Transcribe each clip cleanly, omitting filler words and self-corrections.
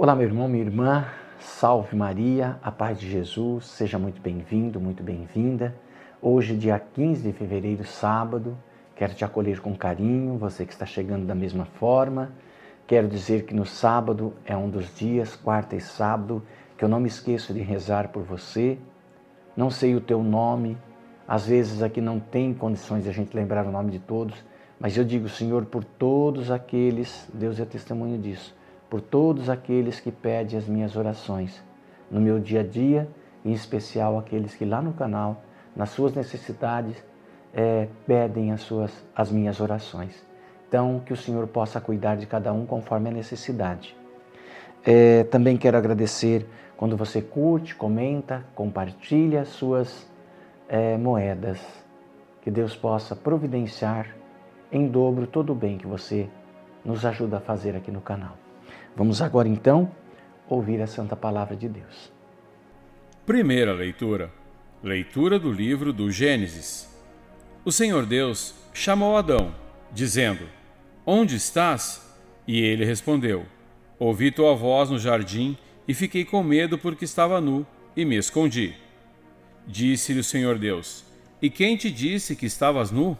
Olá, meu irmão, minha irmã, salve Maria, a paz de Jesus, seja muito bem-vindo, muito bem-vinda. Hoje, dia 15 de fevereiro, sábado, quero te acolher com carinho, você que está chegando da mesma forma. Quero dizer que no sábado é um dos dias, quarta e sábado, que eu não me esqueço de rezar por você. Não sei o teu nome, às vezes aqui não tem condições de a gente lembrar o nome de todos, mas eu digo, Senhor, por todos aqueles, Deus é testemunho disso, por todos aqueles que pedem as minhas orações, no meu dia a dia, em especial aqueles que lá no canal, nas suas necessidades, pedem as minhas orações. Então, que o Senhor possa cuidar de cada um conforme a necessidade. Também quero agradecer quando você curte, comenta, compartilha as suas moedas. Que Deus possa providenciar em dobro todo o bem que você nos ajuda a fazer aqui no canal. Vamos agora então ouvir a Santa Palavra de Deus. Primeira leitura. Leitura do livro do Gênesis. O Senhor Deus chamou Adão, dizendo: Onde estás? E ele respondeu: Ouvi tua voz no jardim e fiquei com medo porque estava nu e me escondi. Disse-lhe o Senhor Deus: E quem te disse que estavas nu?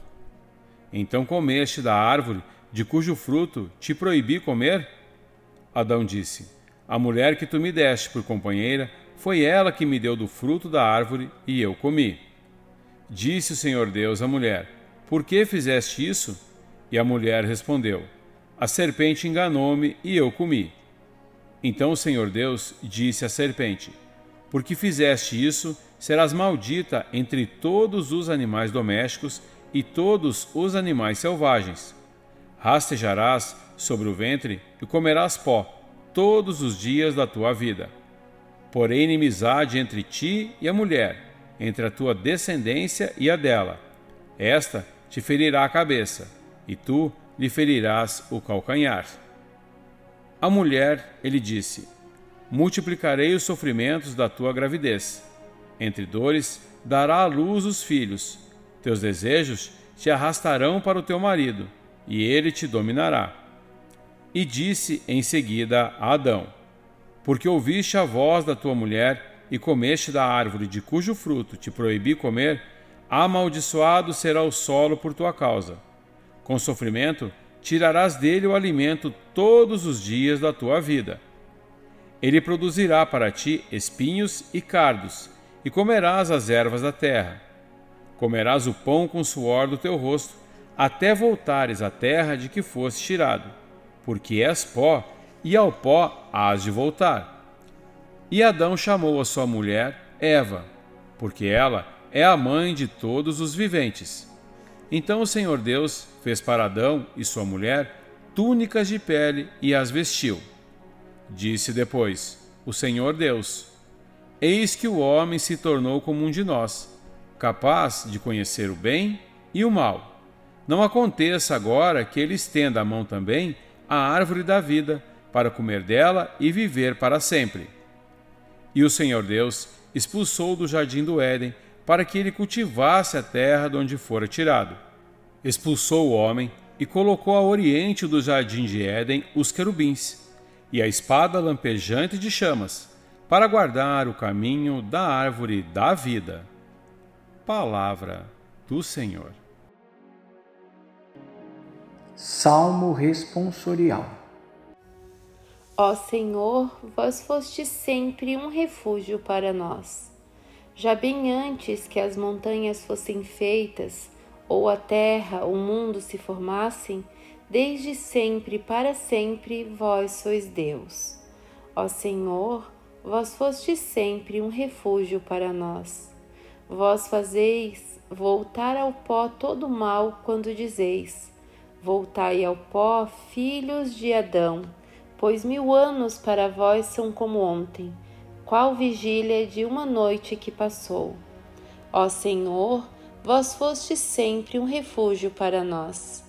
Então comeste da árvore de cujo fruto te proibi comer? Adão disse: A mulher que tu me deste por companheira, foi ela que me deu do fruto da árvore e eu comi. Disse o Senhor Deus à mulher: Por que fizeste isso? E a mulher respondeu: A serpente enganou-me e eu comi. Então o Senhor Deus disse à serpente: Porque fizeste isso, serás maldita entre todos os animais domésticos e todos os animais selvagens. Rastejarás sobre o ventre e comerás pó todos os dias da tua vida. Porém, inimizade entre ti e a mulher, entre a tua descendência e a dela. Esta te ferirá a cabeça, e tu lhe ferirás o calcanhar. A mulher, ele disse: Multiplicarei os sofrimentos da tua gravidez. Entre dores, dará à luz os filhos. Teus desejos te arrastarão para o teu marido, e ele te dominará. E disse em seguida a Adão: Porque ouviste a voz da tua mulher e comeste da árvore de cujo fruto te proibi comer, amaldiçoado será o solo por tua causa. Com sofrimento tirarás dele o alimento todos os dias da tua vida. Ele produzirá para ti espinhos e cardos, e comerás as ervas da terra. Comerás o pão com o suor do teu rosto, até voltares à terra de que foste tirado, porque és pó, e ao pó hás de voltar. E Adão chamou a sua mulher Eva, porque ela é a mãe de todos os viventes. Então o Senhor Deus fez para Adão e sua mulher túnicas de pele e as vestiu. Disse depois o Senhor Deus: Eis que o homem se tornou como um de nós, capaz de conhecer o bem e o mal. Não aconteça agora que ele estenda a mão também à árvore da vida, para comer dela e viver para sempre. E o Senhor Deus expulsou do jardim do Éden, para que ele cultivasse a terra de onde fora tirado. Expulsou o homem e colocou a oriente do jardim de Éden os querubins, e a espada lampejante de chamas, para guardar o caminho da árvore da vida. Palavra do Senhor. Salmo responsorial. Ó Senhor, vós foste sempre um refúgio para nós. Já bem antes que as montanhas fossem feitas, ou a terra, o mundo se formassem, desde sempre para sempre vós sois Deus. Ó Senhor, vós foste sempre um refúgio para nós. Vós fazeis voltar ao pó todo o mal quando dizeis: Voltai ao pó, filhos de Adão, pois 1000 anos para vós são como ontem, qual vigília de uma noite que passou. Ó Senhor, vós fostes sempre um refúgio para nós.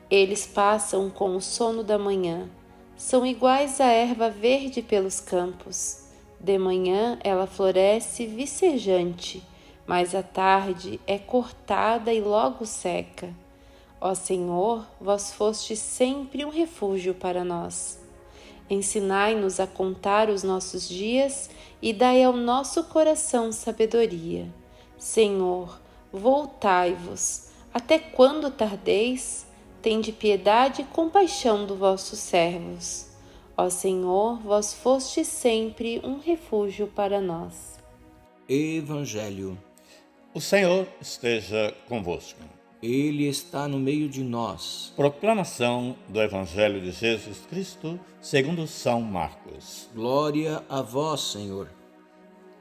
Eles passam com o sono da manhã, são iguais à erva verde pelos campos. De manhã ela floresce vicejante, mas à tarde é cortada e logo seca. Ó Senhor, vós fostes sempre um refúgio para nós. Ensinai-nos a contar os nossos dias e dai ao nosso coração sabedoria. Senhor, voltai-vos. Até quando tardeis? Tende piedade e compaixão dos vossos servos. Ó Senhor, vós fostes sempre um refúgio para nós. Evangelho. O Senhor esteja convosco. Ele está no meio de nós. Proclamação do Evangelho de Jesus Cristo segundo São Marcos. Glória a vós, Senhor.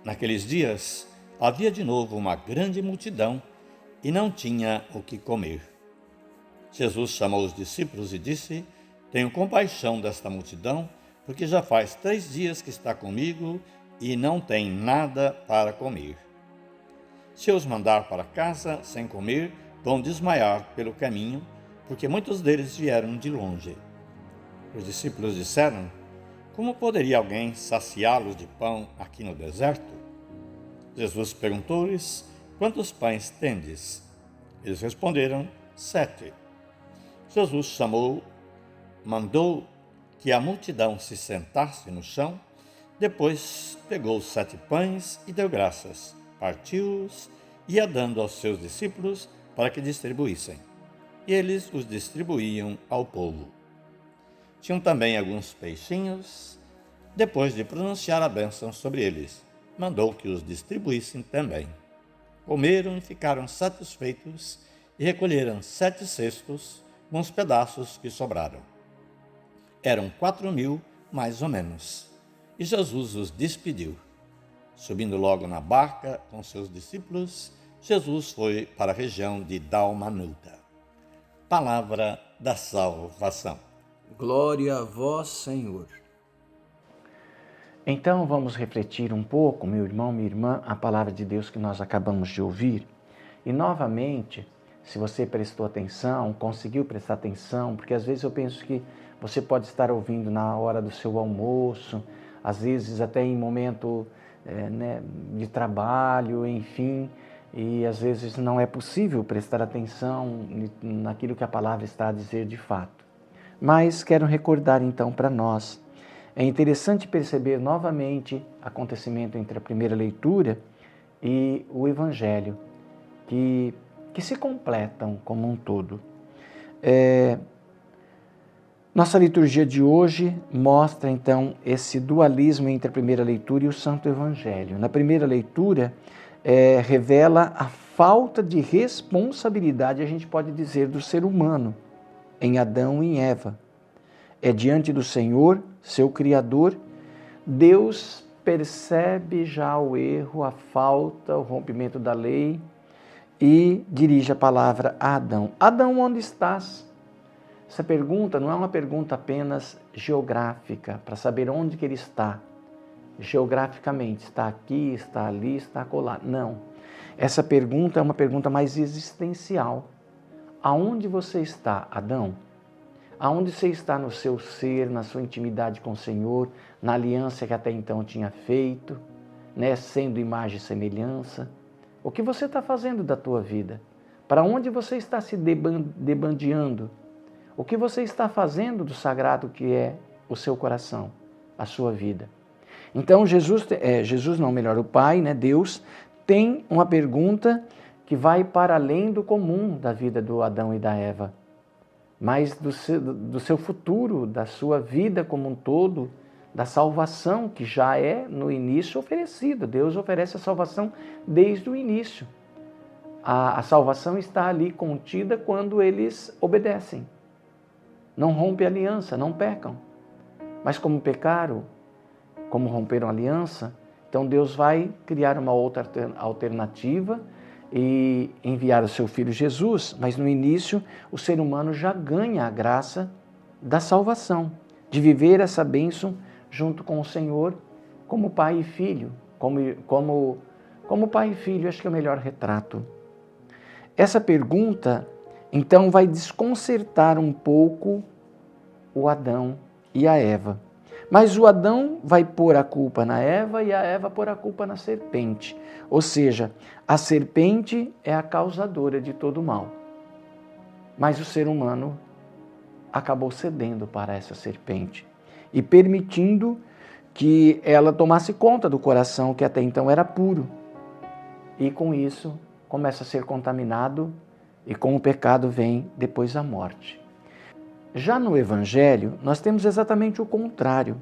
Naqueles dias havia de novo uma grande multidão e não tinha o que comer. Jesus chamou os discípulos e disse: Tenho compaixão desta multidão, porque já faz 3 dias que está comigo e não tem nada para comer. Se eu os mandar para casa sem comer, vão desmaiar pelo caminho, porque muitos deles vieram de longe. Os discípulos disseram: Como poderia alguém saciá-los de pão aqui no deserto? Jesus perguntou-lhes: Quantos pães tendes? Eles responderam: 7. Jesus mandou que a multidão se sentasse no chão, depois pegou os 7 pães e deu graças, partiu-os e ia dando aos seus discípulos para que distribuíssem. E eles os distribuíam ao povo. Tinham também alguns peixinhos. Depois de pronunciar a bênção sobre eles, mandou que os distribuíssem também. Comeram e ficaram satisfeitos e recolheram 7 cestos com os pedaços que sobraram. Eram 4.000, mais ou menos. E Jesus os despediu. Subindo logo na barca com seus discípulos, Jesus foi para a região de Dalmanuta. Palavra da salvação. Glória a vós, Senhor. Então vamos refletir um pouco, meu irmão, minha irmã, a palavra de Deus que nós acabamos de ouvir. E novamente, se você prestou atenção, conseguiu prestar atenção, porque às vezes eu penso que você pode estar ouvindo na hora do seu almoço, às vezes até em momento de trabalho, enfim, e às vezes não é possível prestar atenção naquilo que a palavra está a dizer de fato. Mas quero recordar então para nós, é interessante perceber novamente o acontecimento entre a primeira leitura e o Evangelho, que se completam como um todo. Nossa liturgia de hoje mostra então esse dualismo entre a primeira leitura e o Santo Evangelho. Na primeira leitura, revela a falta de responsabilidade, a gente pode dizer, do ser humano em Adão e em Eva. Diante do Senhor, seu Criador, Deus percebe já o erro, a falta, o rompimento da lei e dirige a palavra a Adão. Adão, onde estás? Essa pergunta não é uma pergunta apenas geográfica, para saber onde que ele está. Geograficamente, está aqui, está ali, está acolá. Não. Essa pergunta é uma pergunta mais existencial. Aonde você está, Adão? Aonde você está no seu ser, na sua intimidade com o Senhor, na aliança que até então tinha feito, sendo imagem e semelhança? O que você está fazendo da tua vida? Para onde você está se debandeando? O que você está fazendo do sagrado que é o seu coração, a sua vida? Então, o Pai, Deus, tem uma pergunta que vai para além do comum da vida do Adão e da Eva, mas do seu futuro, da sua vida como um todo, da salvação que já é no início oferecida. Deus oferece a salvação desde o início. A salvação está ali contida quando eles obedecem. Não rompem a aliança, não pecam. Mas como pecaram, como romperam a aliança, então Deus vai criar uma outra alternativa e enviar o seu Filho Jesus. Mas no início, o ser humano já ganha a graça da salvação, de viver essa bênção junto com o Senhor como pai e filho. Como pai e filho, acho que é o melhor retrato. Essa pergunta, então, vai desconcertar um pouco o Adão e a Eva. Mas o Adão vai pôr a culpa na Eva e a Eva pôr a culpa na serpente. Ou seja, a serpente é a causadora de todo o mal. Mas o ser humano acabou cedendo para essa serpente. e permitindo que ela tomasse conta do coração que até então era puro. E com isso começa a ser contaminado e com o pecado vem depois a morte. Já no Evangelho, nós temos exatamente o contrário.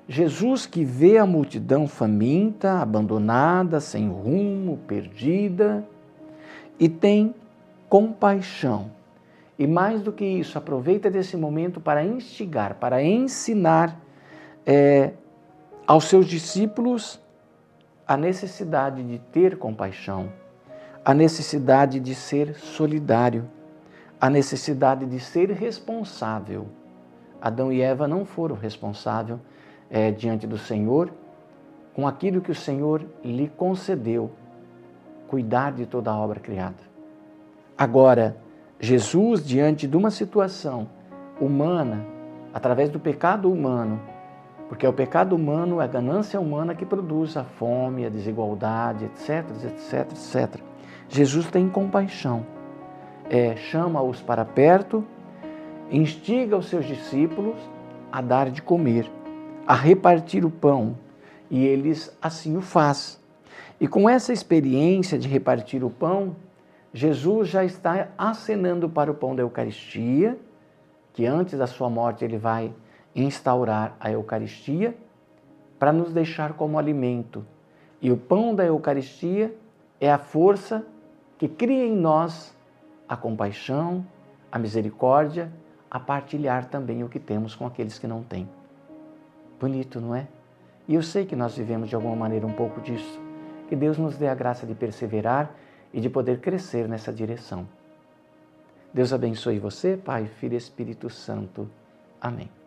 Jesus que vê a multidão faminta, abandonada, sem rumo, perdida, e tem compaixão. E mais do que isso, aproveita desse momento para instigar, para ensinar aos seus discípulos a necessidade de ter compaixão, a necessidade de ser solidário, a necessidade de ser responsável. Adão e Eva não foram responsáveis diante do Senhor com aquilo que o Senhor lhe concedeu, cuidar de toda a obra criada. Agora, Jesus, diante de uma situação humana, através do pecado humano, porque é o pecado humano, é a ganância humana que produz a fome, a desigualdade, etc, etc, etc. Jesus tem compaixão, chama-os para perto, instiga os seus discípulos a dar de comer, a repartir o pão, e eles assim o fazem. E com essa experiência de repartir o pão, Jesus já está acenando para o pão da Eucaristia, que antes da sua morte ele vai instaurar a Eucaristia, para nos deixar como alimento. E o pão da Eucaristia é a força que cria em nós a compaixão, a misericórdia, a partilhar também o que temos com aqueles que não têm. Bonito, não é? E eu sei que nós vivemos de alguma maneira um pouco disso. Que Deus nos dê a graça de perseverar e de poder crescer nessa direção. Deus abençoe você, Pai, Filho e Espírito Santo. Amém.